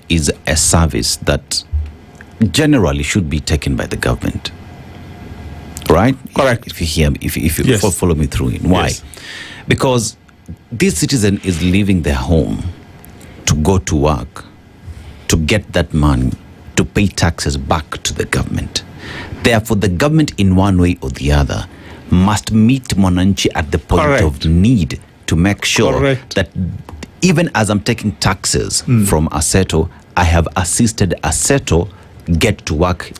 is a service that generally should be taken by the government. Right? Correct. If you hear me, if you Yes. follow me through it. Why? Yes. Because this citizen is leaving their home to go to work, to get that money, to pay taxes back to the government. Therefore, the government, in one way or the other, must meet Mwananchi at the point Correct. of need to make sure Correct. that even as I'm taking taxes from Aseto, I have assisted Aseto get to work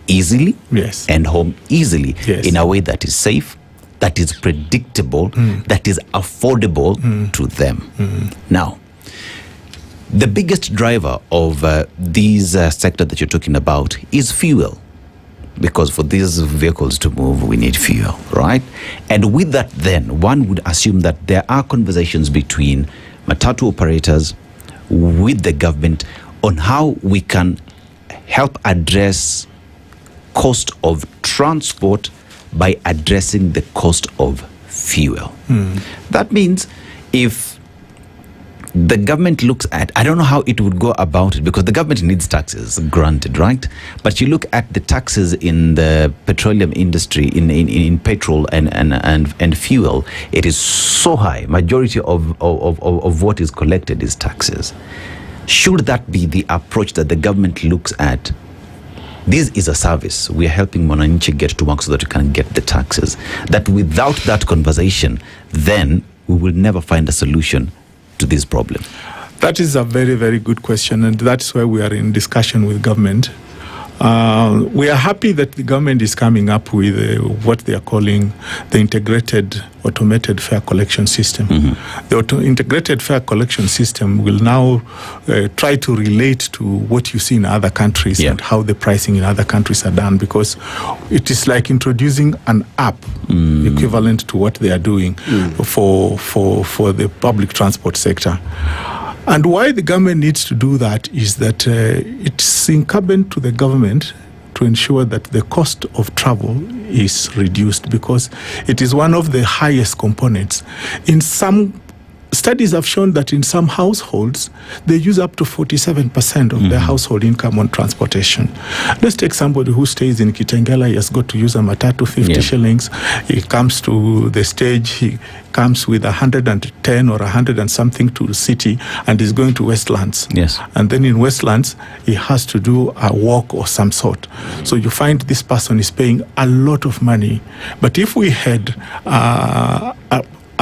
easily Yes. and home easily Yes. in a way that is safe, that is predictable, that is affordable to them. Now, the biggest driver of these sector that you're talking about is fuel. Because for these vehicles to move, we need fuel, right? And with that, then, one would assume that there are conversations between Matatu operators with the government on how we can help address cost of transport by addressing the cost of fuel. That means if the government looks at, I don't know how it would go about it, because the government needs taxes, granted, right? But you look at the taxes in the petroleum industry, in petrol and fuel, it is so high. Majority of what is collected is taxes. Should that be the approach that the government looks at? This is a service. We are helping Mwananchi get to work so that we can get the taxes. That without that conversation, then we will never find a solution to this problem. That is a very, very good question, and that's why we are in discussion with government. We are happy that the government is coming up with what they are calling the integrated automated fare collection system. The integrated fare collection system will now try to relate to what you see in other countries and how the pricing in other countries are done, because it is like introducing an app equivalent to what they are doing for the public transport sector. And why the government needs to do that is that it's incumbent to the government to ensure that the cost of travel is reduced, because it is one of the highest components. In some studies have shown that in some households, they use up to 47% of their household income on transportation. Let's take somebody who stays in Kitengela. He has got to use a matatu, 50 shillings. He comes to the stage, he comes with 110 or 100 and something to the city, and is going to Westlands. Yes. And then in Westlands, he has to do a walk of some sort. So you find this person is paying a lot of money. But if we had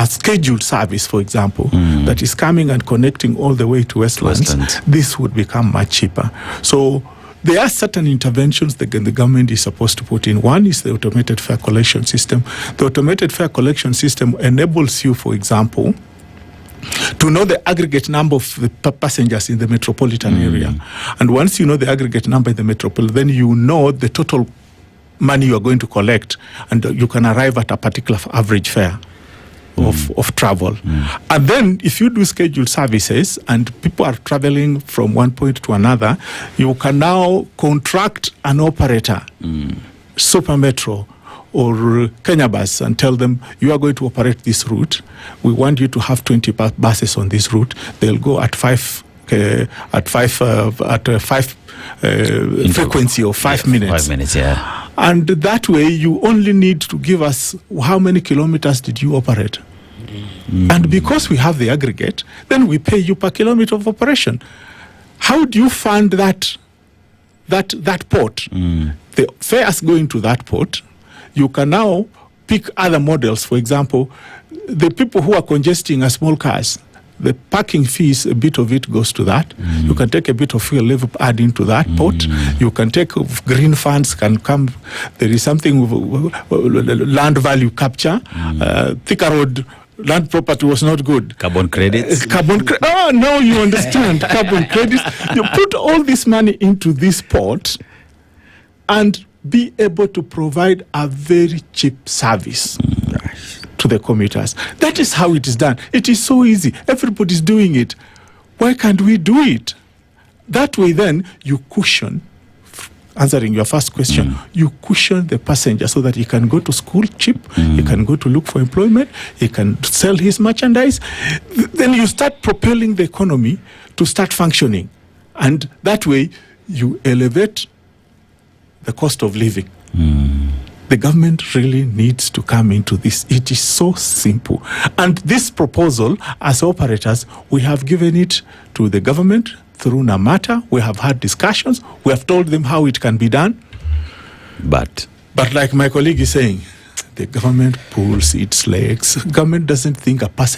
a scheduled service, for example, that is coming and connecting all the way to Westlands, this would become much cheaper. So there are certain interventions that the government is supposed to put in. One is the automated fare collection system. The automated fare collection system enables you, for example, to know the aggregate number of the passengers in the metropolitan area. And once you know the aggregate number in the metropolitan, then you know the total money you are going to collect, and you can arrive at a particular average fare of travel. And then if you do scheduled services and people are traveling from one point to another, you can now contract an operator, Super Metro or Kenya Bus, and tell them, you are going to operate this route. We want you to have 20 buses on this route. They'll go at five frequency of 5 minutes. 5 minutes, yeah. And that way, you only need to give us how many kilometers did you operate. And because we have the aggregate, then we pay you per kilometer of operation. How do you fund that port? The fares go into that port. You can now pick other models. For example, the people who are congesting are small cars. The parking fees, a bit of it goes to that. You can take a bit of fuel level, add into that pot. You can take green funds, can come. There is something with land value capture. Thika Road land property was not good. Carbon credits. Oh, now you understand. Carbon credits. You put all this money into this pot and be able to provide a very cheap service to the commuters. That is how it is done. It is so easy. Everybody's doing it. Why can't we do it? That way then you cushion, answering your first question, you cushion the passenger so that he can go to school cheap, he can go to look for employment, he can sell his merchandise. Then you start propelling the economy to start functioning. And that way, you elevate the cost of living. The government really needs to come into this. It is so simple. And this proposal, as operators, we have given it to the government through Namata. We have had discussions. We have told them how it can be done. But like my colleague is saying, the government pulls its legs. Government doesn't think a passenger